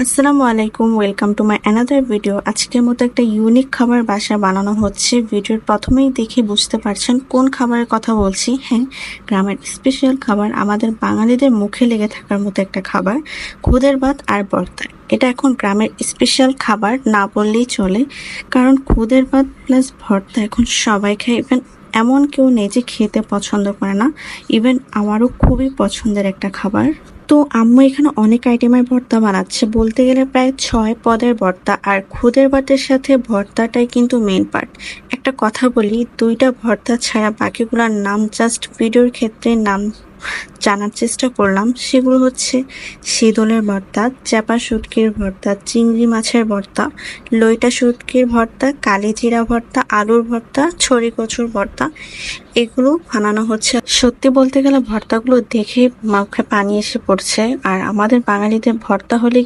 আসসালামু আলাইকুম, welcome to my another video. আজকের মতো একটা ইউনিক খাবার বাসায় বানানো হচ্ছে। ভিডিওর প্রথমেই দেখে বুঝতে পারছেন কোন খাবারের কথা বলছি। হ্যাঁ, গ্রামের স্পেশাল খাবার, আমাদের বাঙালিদের মুখে লেগে থাকার মতো একটা খাবার, খুদের ভাত আর ভর্তা। এটা এখন গ্রামের স্পেশাল খাবার না বললেই চলে, কারণ খুদের ভাত প্লাস ভর্তা এখন সবাই খায়। ইভেন এমন কেউ নেই যে খেতে পছন্দ করে না। ইভেন আমারও খুবই পছন্দের একটা খাবার। তো আম্মু এখানে অনেক আইটেমের ভর্তা বানাচ্ছে, বলতে গেলে প্রায় 6 পদের ভর্তা। আর খুদের ভাতের সাথে ভর্তাটাই কিন্তু মেইন পার্ট। একটা কথা বলি, 2টা ভর্তা ছাড়া বাকিগুলোর নাম জাস্ট ভিডিওর ক্ষেত্রে নাম জানার চেষ্টা করলাম। সেগুলো হচ্ছে শীদলের ভর্তা, চাপা শুটকির ভর্তা, চিংড়ি মাছের ভর্তা, লইটা শুটকির ভর্তা, কালিজিরা ভর্তা, আলুর ভর্তা, ছড়ি কচুর ভর্তা। এগুলো বানানো হচ্ছে। সত্যি বলতে গেলে ভর্তাগুলো দেখে মুখে পানি এসে পড়ছে। আর আমাদের বাঙালিদের ভর্তা হলে